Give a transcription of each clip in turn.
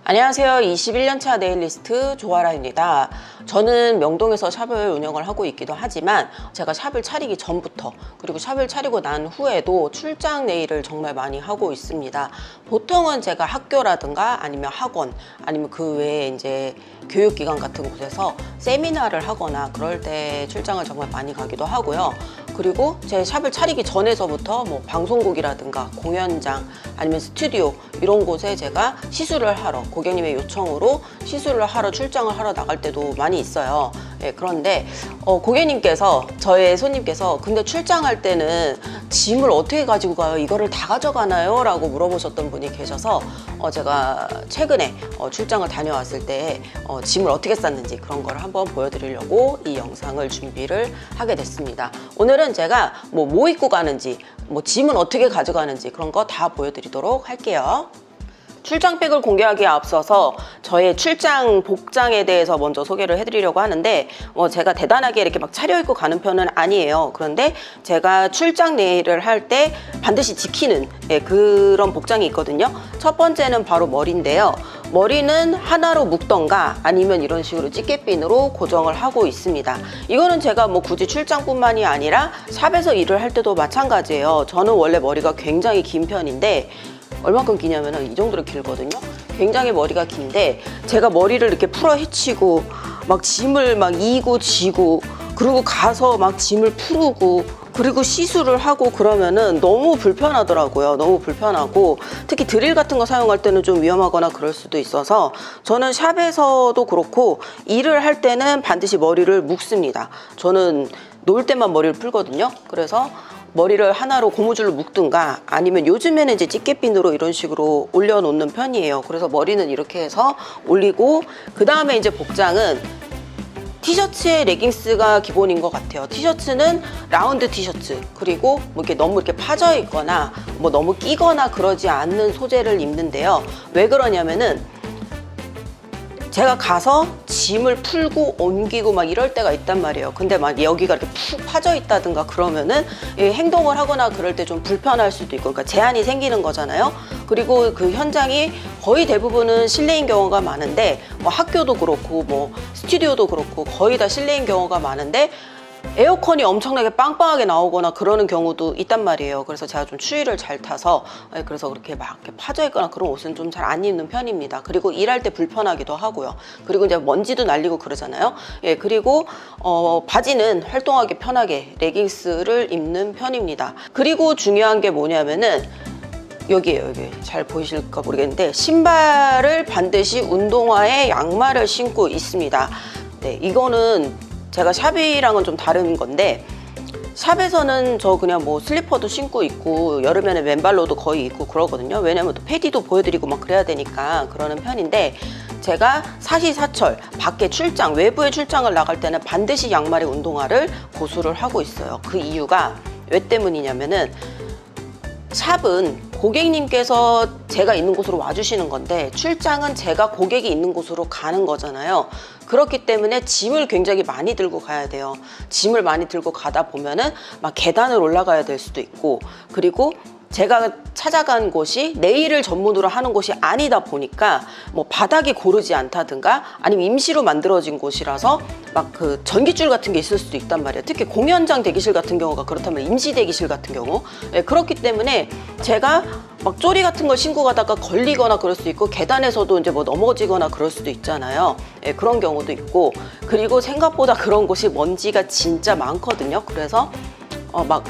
안녕하세요. 21년차 네일리스트 조아라입니다. 저는 명동에서 샵을 운영을 하고 있기도 하지만 제가 샵을 차리기 전부터 그리고 샵을 차리고 난 후에도 출장 네일을 정말 많이 하고 있습니다. 보통은 제가 학교라든가 아니면 학원 아니면 그 외에 이제 교육기관 같은 곳에서 세미나를 하거나 그럴 때 출장을 정말 많이 가기도 하고요. 그리고 제 샵을 차리기 전에서부터 뭐 방송국이라든가 공연장 아니면 스튜디오 이런 곳에 제가 시술을 하러 고객님의 요청으로 시술을 하러 출장을 하러 나갈 때도 많이 있어요. 예, 그런데 고객님께서 저의 손님께서 근데 출장할 때는 짐을 어떻게 가지고 가요? 이거를 다 가져가나요? 라고 물어보셨던 분이 계셔서 제가 최근에 출장을 다녀왔을 때 짐을 어떻게 쌌는지 그런 걸 한번 보여드리려고 이 영상을 준비를 하게 됐습니다. 오늘은 제가 뭐 입고 가는지 짐은 어떻게 가져가는지 그런 거 다 보여드리도록 할게요. 출장백을 공개하기에 앞서서 저의 출장 복장에 대해서 먼저 소개를 해드리려고 하는데 제가 대단하게 이렇게 막 차려입고 가는 편은 아니에요. 그런데 제가 출장 네일을 할 때 반드시 지키는 그런 복장이 있거든요. 첫 번째는 바로 머리인데요. 머리는 하나로 묶던가 아니면 이런 식으로 찌개핀으로 고정을 하고 있습니다. 이거는 제가 굳이 출장뿐만이 아니라 샵에서 일을 할 때도 마찬가지예요. 저는 원래 머리가 굉장히 긴 편인데 얼마큼 기냐면 이 정도로 길거든요. 굉장히 머리가 긴데 제가 머리를 이렇게 풀어 헤치고 막 짐을 막 이고 지고 그리고 가서 막 짐을 풀고 그리고 시술을 하고 그러면은 너무 불편하더라고요. 너무 불편하고 특히 드릴 같은 거 사용할 때는 좀 위험하거나 그럴 수도 있어서 저는 샵에서도 그렇고 일을 할 때는 반드시 머리를 묶습니다. 저는 놀 때만 머리를 풀거든요. 그래서 머리를 하나로 고무줄로 묶든가 아니면 요즘에는 이제 찌개핀으로 이런 식으로 올려놓는 편이에요. 그래서 머리는 이렇게 해서 올리고 그 다음에 이제 복장은 티셔츠에 레깅스가 기본인 것 같아요. 티셔츠는 라운드 티셔츠 그리고 이렇게 너무 이렇게 파져 있거나 너무 끼거나 그러지 않는 소재를 입는데요. 왜 그러냐면은 제가 가서 짐을 풀고 옮기고 막 이럴 때가 있단 말이에요. 근데 막 여기가 이렇게 푹 파져 있다든가 그러면은 행동을 하거나 그럴 때 좀 불편할 수도 있고 그러니까 제한이 생기는 거잖아요. 그리고 그 현장이 거의 대부분은 실내인 경우가 많은데 학교도 그렇고 스튜디오도 그렇고 거의 다 실내인 경우가 많은데 에어컨이 엄청나게 빵빵하게 나오거나 그러는 경우도 있단 말이에요. 그래서 제가 좀 추위를 잘 타서 그래서 그렇게 막 이렇게 파져 있거나 그런 옷은 좀 잘 안 입는 편입니다. 그리고 일할 때 불편하기도 하고요. 그리고 이제 먼지도 날리고 그러잖아요. 그리고 바지는 활동하기 편하게 레깅스를 입는 편입니다. 그리고 중요한 게 뭐냐면은 여기에요. 여기 잘 보이실까 모르겠는데 신발을 반드시 운동화에 양말을 신고 있습니다. 네, 이거는 제가 샵이랑은 좀 다른 건데 샵에서는 저 그냥 슬리퍼도 신고 있고 여름에는 맨발로도 거의 있고 그러거든요. 왜냐면 또 패디도 보여드리고 막 그래야 되니까 그러는 편인데 제가 사시사철 밖에 출장 외부에 출장을 나갈 때는 반드시 양말에 운동화를 고수를 하고 있어요. 그 이유가 왜 때문이냐면은 샵은 고객님께서 제가 있는 곳으로 와주시는 건데 출장은 제가 고객이 있는 곳으로 가는 거잖아요. 그렇기 때문에 짐을 굉장히 많이 들고 가야 돼요. 짐을 많이 들고 가다 보면은 막 계단을 올라가야 될 수도 있고 그리고 제가 찾아간 곳이 네일을 전문으로 하는 곳이 아니다 보니까 바닥이 고르지 않다든가 아니면 임시로 만들어진 곳이라서 막 그 전깃줄 같은 게 있을 수도 있단 말이에요. 특히 공연장 대기실 같은 경우가 그렇다면 임시 대기실 같은 경우 그렇기 때문에 제가 막 쪼리 같은 걸 신고 가다가 걸리거나 그럴 수 있고 계단에서도 이제 넘어지거나 그럴 수도 있잖아요. 그런 경우도 있고 그리고 생각보다 그런 곳이 먼지가 진짜 많거든요. 그래서 막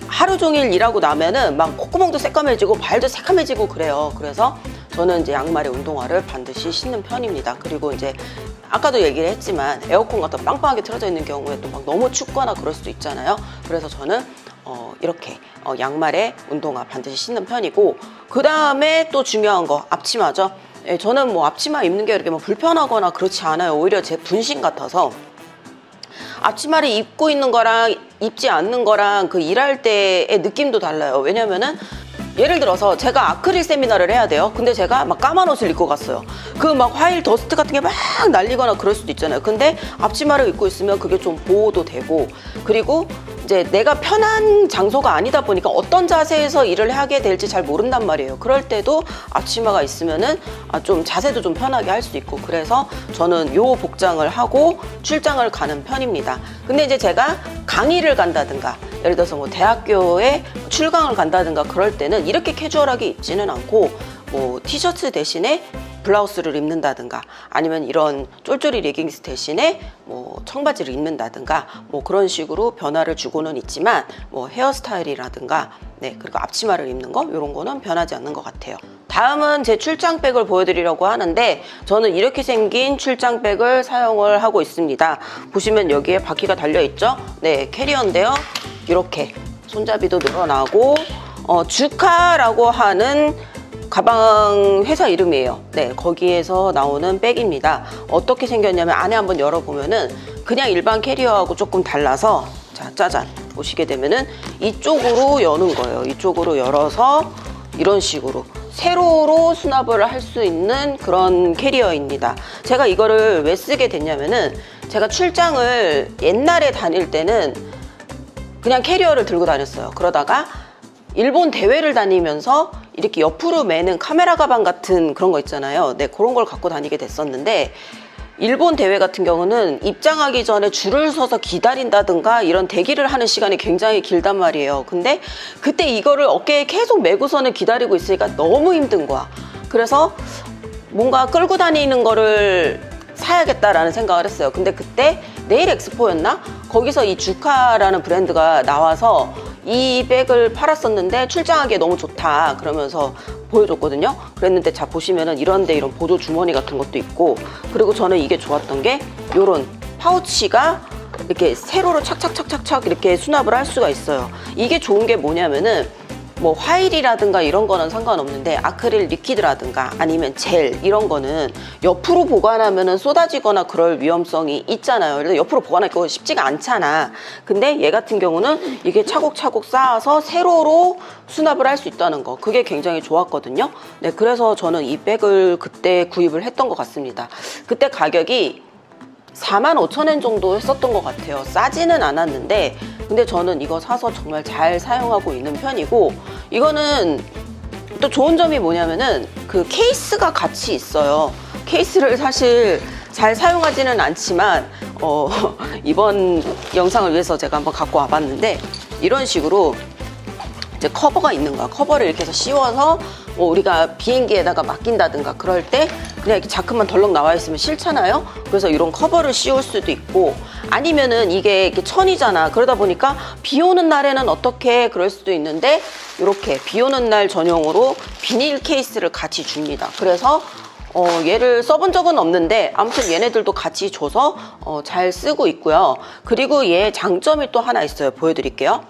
하루 종일 일하고 나면은 막 콧구멍도 새까매지고 발도 새까매지고 그래요. 그래서 저는 이제 양말에 운동화를 반드시 신는 편입니다. 그리고 이제 아까도 얘기를 했지만 에어컨 같은 빵빵하게 틀어져 있는 경우에 또 막 너무 춥거나 그럴 수도 있잖아요. 그래서 저는 이렇게 양말에 운동화 반드시 신는 편이고 그 다음에 또 중요한 거 앞치마죠. 저는 앞치마 입는 게 이렇게 불편하거나 그렇지 않아요. 오히려 제 분신 같아서 앞치마를 입고 있는 거랑 입지 않는 거랑 그 일할 때의 느낌도 달라요. 왜냐면은 예를 들어서 제가 아크릴 세미나를 해야 돼요. 근데 제가 막 까만 옷을 입고 갔어요. 그 막 화일 더스트 같은 게 막 날리거나 그럴 수도 있잖아요. 근데 앞치마를 입고 있으면 그게 좀 보호도 되고 그리고 이제 내가 편한 장소가 아니다 보니까 어떤 자세에서 일을 하게 될지 잘 모른단 말이에요. 그럴 때도 앞치마가 있으면은 좀 자세도 좀 편하게 할 수 있고, 그래서 저는 요 복장을 하고 출장을 가는 편입니다. 근데 이제 제가 강의를 간다든가, 예를 들어서 뭐 대학교에 출강을 간다든가 그럴 때는 이렇게 캐주얼하게 입지는 않고 뭐 티셔츠 대신에 블라우스를 입는다든가, 아니면 이런 쫄쫄이 레깅스 대신에 뭐 청바지를 입는다든가, 뭐 그런 식으로 변화를 주고는 있지만, 뭐 헤어스타일이라든가, 네, 그리고 앞치마를 입는 거, 이런 거는 변하지 않는 것 같아요. 다음은 제 출장백을 보여드리려고 하는데, 저는 이렇게 생긴 출장백을 사용을 하고 있습니다. 보시면 여기에 바퀴가 달려있죠? 네, 캐리어인데요. 이렇게 손잡이도 늘어나고, 주카라고 하는 가방 회사 이름이에요. 네, 거기에서 나오는 백입니다. 어떻게 생겼냐면, 안에 한번 열어보면은 그냥 일반 캐리어하고 조금 달라서, 자, 짜잔 보시게 되면은 이쪽으로 여는 거예요. 이쪽으로 열어서 이런 식으로 세로로 수납을 할 수 있는 그런 캐리어입니다. 제가 이거를 왜 쓰게 됐냐면은, 제가 출장을 옛날에 다닐 때는 그냥 캐리어를 들고 다녔어요. 그러다가 일본 대회를 다니면서 이렇게 옆으로 매는 카메라 가방 같은 그런 거 있잖아요. 네, 그런 걸 갖고 다니게 됐었는데, 일본 대회 같은 경우는 입장하기 전에 줄을 서서 기다린다든가 이런 대기를 하는 시간이 굉장히 길단 말이에요. 근데 그때 이거를 어깨에 계속 메고서는 기다리고 있으니까 너무 힘든 거야. 그래서 뭔가 끌고 다니는 거를 사야겠다라는 생각을 했어요. 근데 그때 네일 엑스포였나? 거기서 이 주카라는 브랜드가 나와서 이 백을 팔았었는데 출장하기에 너무 좋다 그러면서 보여줬거든요. 그랬는데 자, 보시면은 이런데 이런 보조 주머니 같은 것도 있고, 그리고 저는 이게 좋았던 게 요런 파우치가 이렇게 세로로 착착착착착 이렇게 수납을 할 수가 있어요. 이게 좋은 게 뭐냐면은, 뭐 화일이라든가 이런 거는 상관없는데 아크릴 리퀴드라든가 아니면 젤 이런 거는 옆으로 보관하면은 쏟아지거나 그럴 위험성이 있잖아요. 그래서 옆으로 보관하기가 쉽지가 않잖아. 근데 얘 같은 경우는 이게 차곡차곡 쌓아서 세로로 수납을 할 수 있다는 거, 그게 굉장히 좋았거든요. 네, 그래서 저는 이 백을 그때 구입을 했던 것 같습니다. 그때 가격이 45,000원 정도 했었던 것 같아요. 싸지는 않았는데, 근데 저는 이거 사서 정말 잘 사용하고 있는 편이고, 이거는 또 좋은 점이 뭐냐면은 그 케이스가 같이 있어요. 케이스를 사실 잘 사용하지는 않지만 이번 영상을 위해서 제가 한번 갖고 와봤는데, 이런 식으로 이제 커버가 있는 거야. 커버를 이렇게 해서 씌워서 우리가 비행기에다가 맡긴다든가 그럴 때 그냥 이렇게 자크만 덜렁 나와 있으면 싫잖아요. 그래서 이런 커버를 씌울 수도 있고, 아니면은 이게 이렇게 천이잖아. 그러다 보니까 비 오는 날에는 어떻게 그럴 수도 있는데, 이렇게 비 오는 날 전용으로 비닐 케이스를 같이 줍니다. 그래서 얘를 써본 적은 없는데 아무튼 얘네들도 같이 줘서 잘 쓰고 있고요. 그리고 얘 장점이 또 하나 있어요. 보여드릴게요.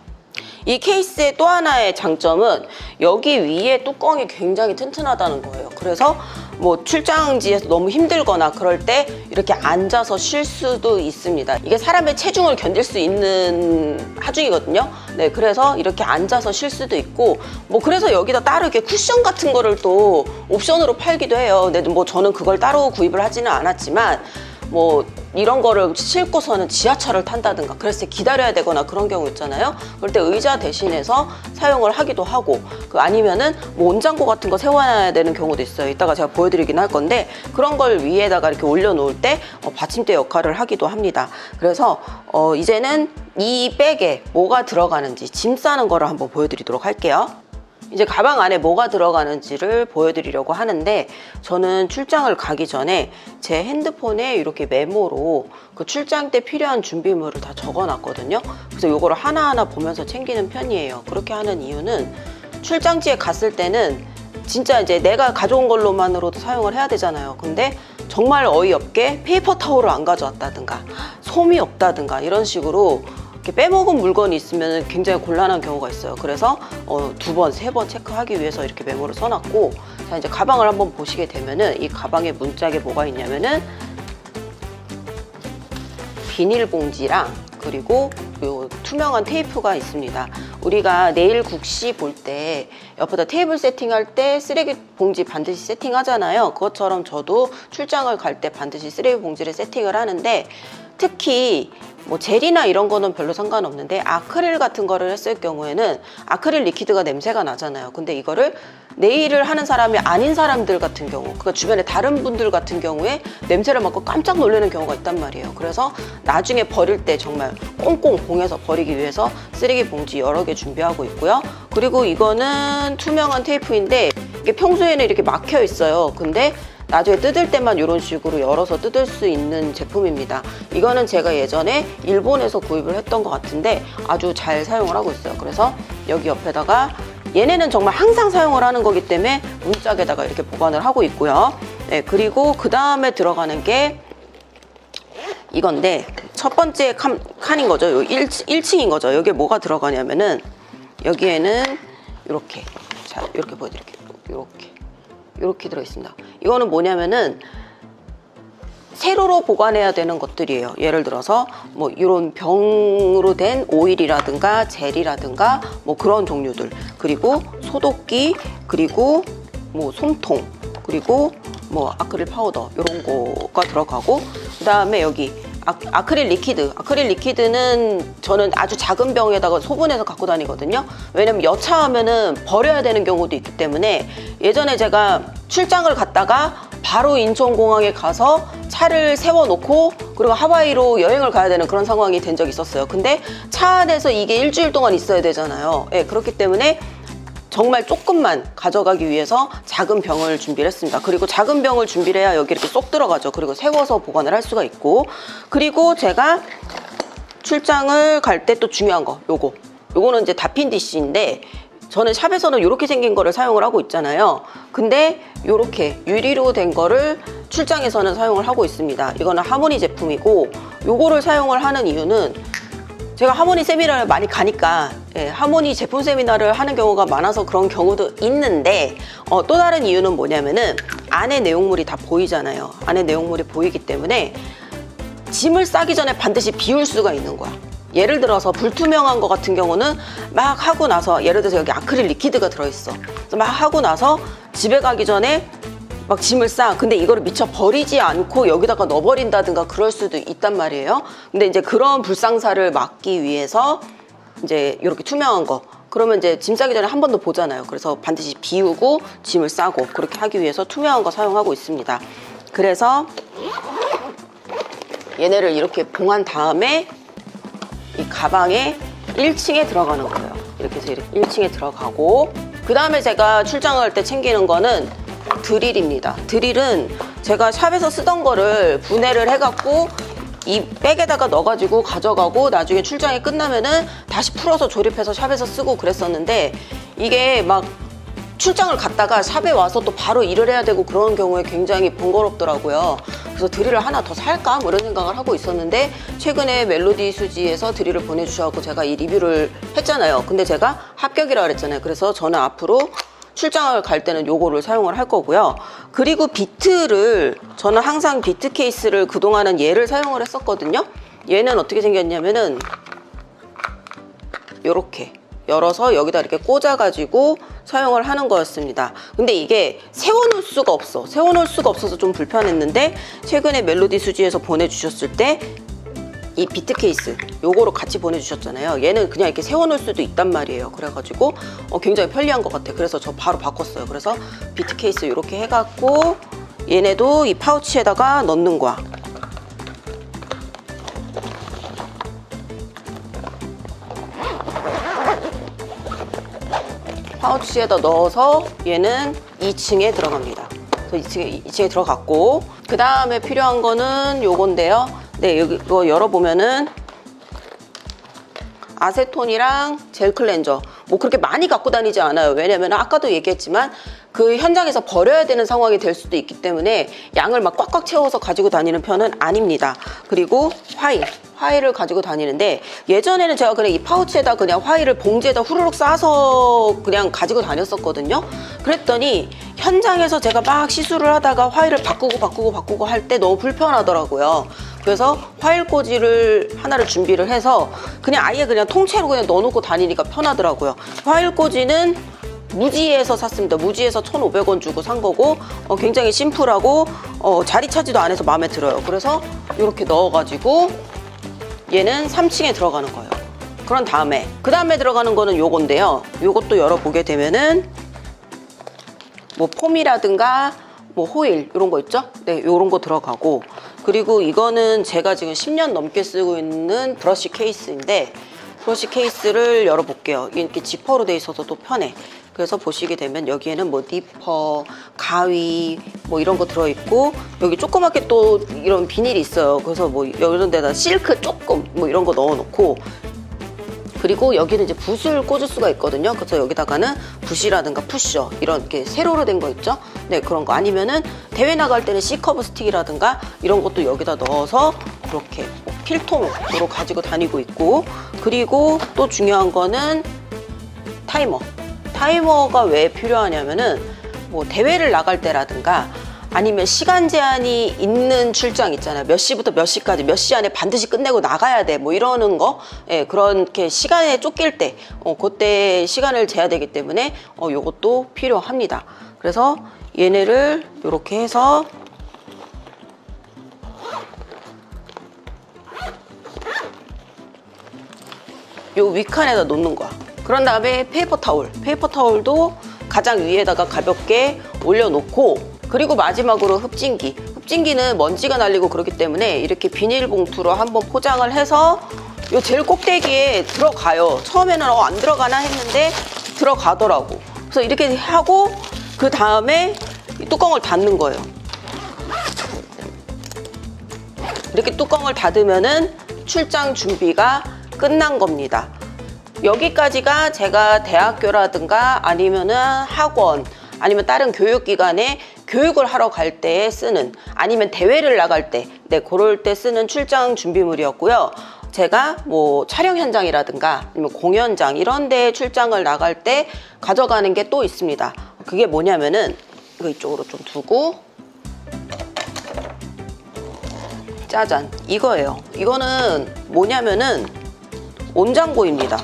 이 케이스의 또 하나의 장점은 여기 위에 뚜껑이 굉장히 튼튼하다는 거예요. 그래서 뭐 출장지에서 너무 힘들거나 그럴 때 이렇게 앉아서 쉴 수도 있습니다. 이게 사람의 체중을 견딜 수 있는 하중이거든요. 네, 그래서 이렇게 앉아서 쉴 수도 있고, 뭐 그래서 여기다 따로 이렇게 쿠션 같은 거를 또 옵션으로 팔기도 해요. 근데 뭐 저는 그걸 따로 구입을 하지는 않았지만, 뭐 이런 거를 싣고서는 지하철을 탄다든가 그랬을 때 기다려야 되거나 그런 경우 있잖아요. 그럴 때 의자 대신해서 사용을 하기도 하고, 아니면은 뭐 온장고 같은 거 세워놔야 되는 경우도 있어요. 이따가 제가 보여드리긴 할 건데, 그런 걸 위에다가 이렇게 올려놓을 때 받침대 역할을 하기도 합니다. 그래서 이제는 이 백에 뭐가 들어가는지 짐 싸는 거를 한번 보여드리도록 할게요. 이제 가방 안에 뭐가 들어가는지를 보여드리려고 하는데, 저는 출장을 가기 전에 제 핸드폰에 이렇게 메모로 그 출장 때 필요한 준비물을 다 적어놨거든요. 그래서 이거를 하나하나 보면서 챙기는 편이에요. 그렇게 하는 이유는, 출장지에 갔을 때는 진짜 이제 내가 가져온 걸로만으로도 사용을 해야 되잖아요. 근데 정말 어이없게 페이퍼 타올을 안 가져왔다든가 솜이 없다든가 이런 식으로 빼먹은 물건이 있으면 굉장히 곤란한 경우가 있어요. 그래서 2번, 3번 체크하기 위해서 이렇게 메모를 써놨고, 자, 이제 가방을 한번 보시게 되면은 이 가방에 문짝에 뭐가 있냐면은 비닐봉지랑 그리고 요 투명한 테이프가 있습니다. 우리가 네일 국시 볼 때 옆에다 테이블 세팅할 때 쓰레기 봉지 반드시 세팅하잖아요. 그것처럼 저도 출장을 갈 때 반드시 쓰레기 봉지를 세팅을 하는데, 특히 뭐 젤이나 이런 거는 별로 상관없는데 아크릴 같은 거를 했을 경우에는 아크릴 리퀴드가 냄새가 나잖아요. 근데 이거를 네일을 하는 사람이 아닌 사람들 같은 경우, 그러니까 주변에 다른 분들 같은 경우에 냄새를 맡고 깜짝 놀라는 경우가 있단 말이에요. 그래서 나중에 버릴 때 정말 꽁꽁 봉해서 버리기 위해서 쓰레기 봉지 여러 개 준비하고 있고요. 그리고 이거는 투명한 테이프인데 이게 평소에는 이렇게 막혀 있어요. 근데 나중에 뜯을 때만 이런 식으로 열어서 뜯을 수 있는 제품입니다. 이거는 제가 예전에 일본에서 구입을 했던 것 같은데 아주 잘 사용을 하고 있어요. 그래서 여기 옆에다가, 얘네는 정말 항상 사용을 하는 거기 때문에 문짝에다가 이렇게 보관을 하고 있고요. 네, 그리고 그 다음에 들어가는 게 이건데, 첫 번째 칸인 거죠. 요 1층인 거죠. 여기에 뭐가 들어가냐면은, 여기에는 이렇게, 자, 이렇게 보여드릴게요. 이렇게 들어있습니다. 이거는 뭐냐면은 세로로 보관해야 되는 것들이에요. 예를 들어서 뭐 이런 병으로 된 오일이라든가 젤이라든가 뭐 그런 종류들, 그리고 소독기, 그리고 뭐 솜통, 그리고 뭐 아크릴 파우더 이런 거가 들어가고, 그 다음에 여기 아크릴 리퀴드. 아크릴 리퀴드는 저는 아주 작은 병에다가 소분해서 갖고 다니거든요. 왜냐면 여차하면은 버려야 되는 경우도 있기 때문에, 예전에 제가 출장을 갔다가 바로 인천공항에 가서 차를 세워놓고 그리고 하와이로 여행을 가야 되는 그런 상황이 된 적이 있었어요. 근데 차 안에서 이게 일주일 동안 있어야 되잖아요. 네, 그렇기 때문에 정말 조금만 가져가기 위해서 작은 병을 준비를 했습니다. 그리고 작은 병을 준비를 해야 여기 이렇게 쏙 들어가죠. 그리고 세워서 보관을 할 수가 있고, 그리고 제가 출장을 갈 때 또 중요한 거, 요거는 이제 다핀 디쉬인데, 저는 샵에서는 이렇게 생긴 거를 사용을 하고 있잖아요. 근데 이렇게 유리로 된 거를 출장에서는 사용을 하고 있습니다. 이거는 하모니 제품이고, 요거를 사용을 하는 이유는 제가 하모니 세미나를 많이 가니까, 하모니 제품 세미나를 하는 경우가 많아서 그런 경우도 있는데, 또 다른 이유는 뭐냐면은 안에 내용물이 다 보이잖아요. 안에 내용물이 보이기 때문에 짐을 싸기 전에 반드시 비울 수가 있는 거야. 예를 들어서 불투명한 거 같은 경우는 막 하고 나서, 예를 들어서 여기 아크릴 리퀴드가 들어있어. 그래서 막 하고 나서 집에 가기 전에 막 짐을 싸. 근데 이거를 미처 버리지 않고 여기다가 넣어버린다든가 그럴 수도 있단 말이에요. 근데 이제 그런 불상사를 막기 위해서 이제 이렇게 투명한 거, 그러면 이제 짐 싸기 전에 한 번 더 보잖아요. 그래서 반드시 비우고 짐을 싸고 그렇게 하기 위해서 투명한 거 사용하고 있습니다. 그래서 얘네를 이렇게 봉한 다음에 이 가방에 1층에 들어가는 거예요. 이렇게 해서 1층에 들어가고, 그 다음에 제가 출장을 갈 때 챙기는 거는 드릴입니다. 드릴은 제가 샵에서 쓰던 거를 분해를 해갖고 이 백에다가 넣어가지고 가져가고, 나중에 출장이 끝나면은 다시 풀어서 조립해서 샵에서 쓰고 그랬었는데, 이게 막 출장을 갔다가 샵에 와서 또 바로 일을 해야 되고 그런 경우에 굉장히 번거롭더라고요. 그래서 드릴을 하나 더 살까 뭐 이런 생각을 하고 있었는데, 최근에 멜로디 수지에서 드릴을 보내주셔서 제가 이 리뷰를 했잖아요. 근데 제가 합격이라 그랬잖아요. 그래서 저는 앞으로 출장을 갈 때는 요거를 사용을 할 거고요. 그리고 비트를, 저는 항상 비트 케이스를 그동안은 얘를 사용을 했었거든요. 얘는 어떻게 생겼냐면은 요렇게 열어서 여기다 이렇게 꽂아가지고 사용을 하는 거였습니다. 근데 이게 세워놓을 수가 없어. 세워놓을 수가 없어서 좀 불편했는데, 최근에 멜로디 수지에서 보내주셨을 때 이 비트 케이스 요거로 같이 보내주셨잖아요. 얘는 그냥 이렇게 세워놓을 수도 있단 말이에요. 그래가지고 굉장히 편리한 것 같아요. 그래서 저 바로 바꿨어요. 그래서 비트 케이스 이렇게 해갖고 얘네도 이 파우치에다가 넣는 거야. 파우치에다 넣어서 얘는 2층에 들어갑니다. 그래서 2층에 들어갔고, 그 다음에 필요한 거는 요건데요. 네, 여기 이거 열어보면은 아세톤이랑 젤 클렌저, 뭐 그렇게 많이 갖고 다니지 않아요. 왜냐면 아까도 얘기했지만 그 현장에서 버려야 되는 상황이 될 수도 있기 때문에 양을 막 꽉꽉 채워서 가지고 다니는 편은 아닙니다. 그리고 화일을 가지고 다니는데, 예전에는 제가 그냥 이 파우치에다 그냥 화일을 봉지에다 후루룩 싸서 그냥 가지고 다녔었거든요. 그랬더니 현장에서 제가 막 시술을 하다가 화일을 바꾸고 할 때 너무 불편하더라고요. 그래서 화일 꽂이를 하나를 준비를 해서 그냥 아예 그냥 통째로 그냥 넣어놓고 다니니까 편하더라고요. 화일 꽂이는 무지에서 샀습니다. 무지에서 1,500원 주고 산 거고 굉장히 심플하고 자리 차지도 안 해서 마음에 들어요. 그래서 이렇게 넣어가지고 얘는 3층에 들어가는 거예요. 그런 다음에 그 다음에 들어가는 거는 요건데요. 요것도 열어보게 되면은 뭐 폼이라든가 뭐 호일 이런 거 있죠? 네, 요런 거 들어가고, 그리고 이거는 제가 지금 10년 넘게 쓰고 있는 브러쉬 케이스인데 브러쉬 케이스를 열어볼게요. 이렇게 지퍼로 돼 있어서 또 편해. 그래서 보시게 되면 여기에는 뭐 니퍼, 가위 뭐 이런 거 들어있고, 여기 조그맣게 또 이런 비닐이 있어요. 그래서 뭐 이런 데다 실크 조금 뭐 이런 거 넣어놓고, 그리고 여기는 이제 붓을 꽂을 수가 있거든요. 그래서 여기다가는 붓이라든가 푸셔 이렇게 세로로 된 거 있죠? 네, 그런 거. 아니면은 대회 나갈 때는 C커브 스틱이라든가 이런 것도 여기다 넣어서 이렇게 필통으로 가지고 다니고 있고, 그리고 또 중요한 거는 타이머. 타이머가 왜 필요하냐면은 뭐 대회를 나갈 때라든가 아니면 시간 제한이 있는 출장 있잖아요. 몇 시부터 몇 시까지 몇 시 안에 반드시 끝내고 나가야 돼 뭐 이러는 거, 예, 그렇게 시간에 쫓길 때 그때 시간을 재야 되기 때문에 요것도 필요합니다. 그래서 얘네를 이렇게 해서 요 윗칸에다 놓는 거야. 그런 다음에 페이퍼 타올도 가장 위에다가 가볍게 올려놓고, 그리고 마지막으로 흡진기는 먼지가 날리고 그렇기 때문에 이렇게 비닐봉투로 한번 포장을 해서 요 제일 꼭대기에 들어가요. 처음에는 안 들어가나 했는데 들어가더라고. 그래서 이렇게 하고 그 다음에 뚜껑을 닫는 거예요. 이렇게 뚜껑을 닫으면은 출장 준비가 끝난 겁니다. 여기까지가 제가 대학교라든가 아니면은 학원 아니면 다른 교육기관에 교육을 하러 갈 때 쓰는, 아니면 대회를 나갈 때, 네, 그럴 때 쓰는 출장 준비물이었고요. 제가 뭐 촬영 현장이라든가 아니면 공연장 이런 데 출장을 나갈 때 가져가는 게 또 있습니다. 그게 뭐냐면은 이거 이쪽으로 좀 두고, 짜잔, 이거예요. 이거는 뭐냐면은 온장고입니다.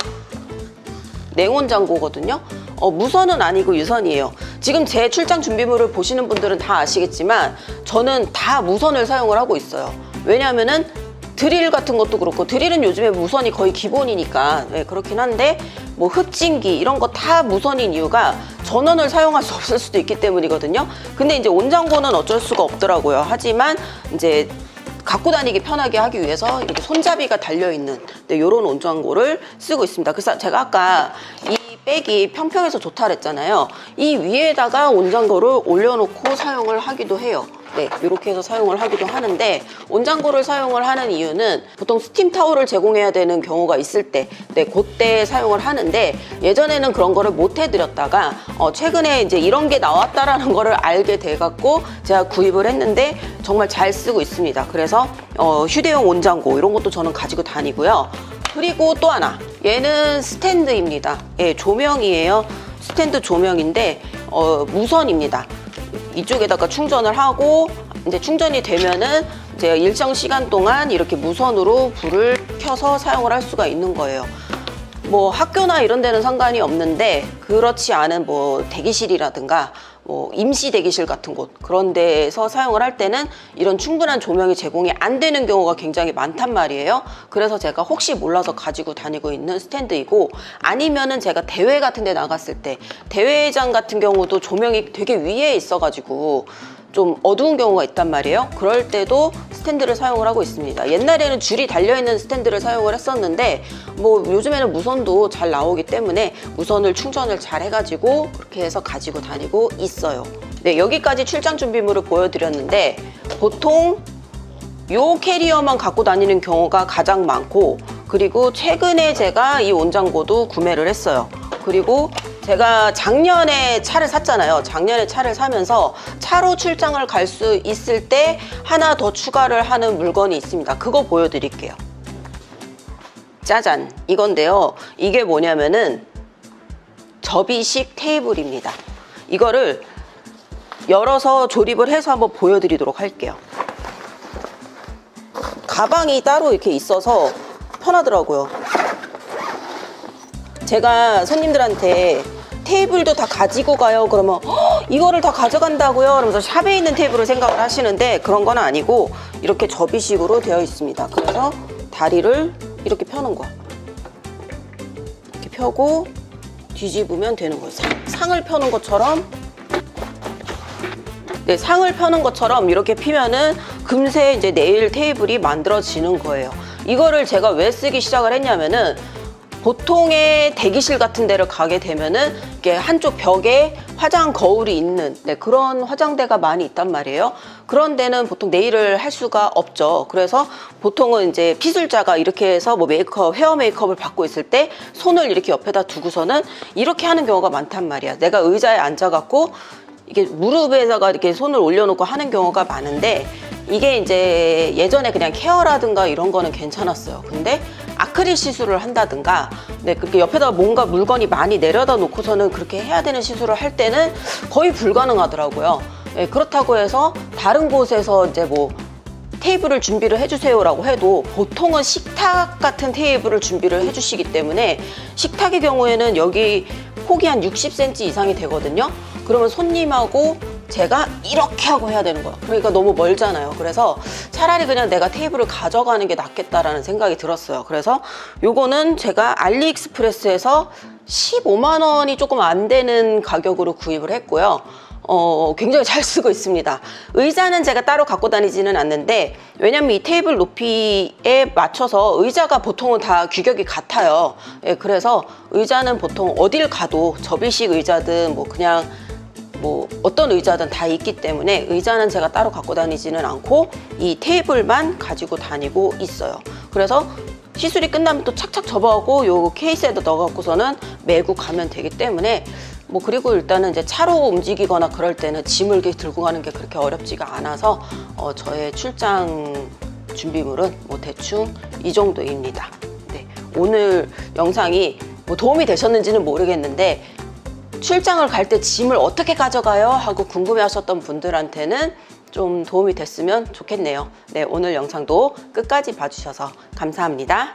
냉온장고거든요. 무선은 아니고 유선이에요. 지금 제 출장 준비물을 보시는 분들은 다 아시겠지만 저는 다 무선을 사용을 하고 있어요. 왜냐하면은 드릴 같은 것도 그렇고, 드릴은 요즘에 무선이 거의 기본이니까, 네, 그렇긴 한데 뭐 흡진기 이런 거 다 무선인 이유가 전원을 사용할 수 없을 수도 있기 때문이거든요. 근데 이제 온장고는 어쩔 수가 없더라고요. 하지만 이제 갖고 다니기 편하게 하기 위해서 이렇게 손잡이가 달려있는, 네, 이런 온장고를 쓰고 있습니다. 그래서 제가 아까 이 백이 평평해서 좋다 그랬잖아요. 이 위에다가 온장고를 올려놓고 사용을 하기도 해요. 네, 이렇게 해서 사용을 하기도 하는데, 온장고를 사용을 하는 이유는 보통 스팀 타올을 제공해야 되는 경우가 있을 때, 네, 그때 사용을 하는데, 예전에는 그런 거를 못 해드렸다가 최근에 이제 이런 게 나왔다라는 거를 알게 돼갖고 제가 구입을 했는데 정말 잘 쓰고 있습니다. 그래서 휴대용 온장고 이런 것도 저는 가지고 다니고요. 그리고 또 하나, 얘는 스탠드입니다. 예, 조명이에요. 스탠드 조명인데 무선입니다. 이쪽에다가 충전을 하고 이제 충전이 되면은 이제 일정 시간 동안 이렇게 무선으로 불을 켜서 사용을 할 수가 있는 거예요. 뭐 학교나 이런 데는 상관이 없는데, 그렇지 않은 뭐 대기실이라든가 뭐 임시 대기실 같은 곳, 그런 데서 사용을 할 때는 이런 충분한 조명이 제공이 안 되는 경우가 굉장히 많단 말이에요. 그래서 제가 혹시 몰라서 가지고 다니고 있는 스탠드이고, 아니면은 제가 대회 같은 데 나갔을 때, 대회장 같은 경우도 조명이 되게 위에 있어가지고 좀 어두운 경우가 있단 말이에요. 그럴 때도 스탠드를 사용을 하고 있습니다. 옛날에는 줄이 달려있는 스탠드를 사용을 했었는데 뭐 요즘에는 무선도 잘 나오기 때문에 무선을 충전을 잘 해가지고 그렇게 해서 가지고 다니고 있어요. 네, 여기까지 출장 준비물을 보여드렸는데 보통 요 캐리어만 갖고 다니는 경우가 가장 많고, 그리고 최근에 제가 이 온장고도 구매를 했어요. 그리고 제가 작년에 차를 샀잖아요. 작년에 차를 사면서 차로 출장을 갈 수 있을 때 하나 더 추가를 하는 물건이 있습니다. 그거 보여드릴게요. 짜잔, 이건데요. 이게 뭐냐면은 접이식 테이블입니다. 이거를 열어서 조립을 해서 한번 보여드리도록 할게요. 가방이 따로 이렇게 있어서 편하더라고요. 제가 손님들한테 테이블도 다 가지고 가요 그러면 이거를 다 가져간다고요? 그러면서 샵에 있는 테이블을 생각을 하시는데 그런 건 아니고 이렇게 접이식으로 되어 있습니다. 그래서 다리를 이렇게 펴는 거야. 이렇게 펴고 뒤집으면 되는 거예요. 상을 펴는 것처럼, 네, 상을 펴는 것처럼 이렇게 피면은 금세 이제 네일 테이블이 만들어지는 거예요. 이거를 제가 왜 쓰기 시작을 했냐면은 보통의 대기실 같은 데를 가게 되면은 이렇게 한쪽 벽에 화장 거울이 있는, 네, 그런 화장대가 많이 있단 말이에요. 그런 데는 보통 네일을 할 수가 없죠. 그래서 보통은 이제 피술자가 이렇게 해서 뭐 메이크업, 헤어 메이크업을 받고 있을 때 손을 이렇게 옆에다 두고서는 이렇게 하는 경우가 많단 말이야. 내가 의자에 앉아갖고 이게 무릎에다가 이렇게 손을 올려놓고 하는 경우가 많은데, 이게 이제 예전에 그냥 케어라든가 이런 거는 괜찮았어요. 근데 아크릴 시술을 한다든가, 네, 그렇게 옆에다가 뭔가 물건이 많이 내려다 놓고서는 그렇게 해야 되는 시술을 할 때는 거의 불가능하더라고요. 네, 그렇다고 해서 다른 곳에서 이제 뭐 테이블을 준비를 해주세요라고 해도 보통은 식탁 같은 테이블을 준비를 해주시기 때문에, 식탁의 경우에는 여기 폭이 한 60cm 이상이 되거든요. 그러면 손님하고 제가 이렇게 하고 해야 되는 거야. 그러니까 너무 멀잖아요. 그래서 차라리 그냥 내가 테이블을 가져가는 게 낫겠다라는 생각이 들었어요. 그래서 요거는 제가 알리익스프레스에서 15만 원이 조금 안 되는 가격으로 구입을 했고요. 굉장히 잘 쓰고 있습니다. 의자는 제가 따로 갖고 다니지는 않는데, 왜냐면 이 테이블 높이에 맞춰서 의자가 보통은 다 규격이 같아요. 예, 그래서 의자는 보통 어딜 가도 접이식 의자든 뭐 그냥 뭐 어떤 의자든 다 있기 때문에 의자는 제가 따로 갖고 다니지는 않고 이 테이블만 가지고 다니고 있어요. 그래서 시술이 끝나면 또 착착 접어가고 요 케이스에다 넣어갖고서는 메고 가면 되기 때문에, 뭐 그리고 일단은 이제 차로 움직이거나 그럴 때는 짐을 이렇게 들고 가는 게 그렇게 어렵지가 않아서 저의 출장 준비물은 뭐 대충 이 정도입니다. 네, 오늘 영상이 뭐 도움이 되셨는지는 모르겠는데, 출장을 갈 때 짐을 어떻게 가져가요? 하고 궁금해 하셨던 분들한테는 좀 도움이 됐으면 좋겠네요. 네, 오늘 영상도 끝까지 봐주셔서 감사합니다.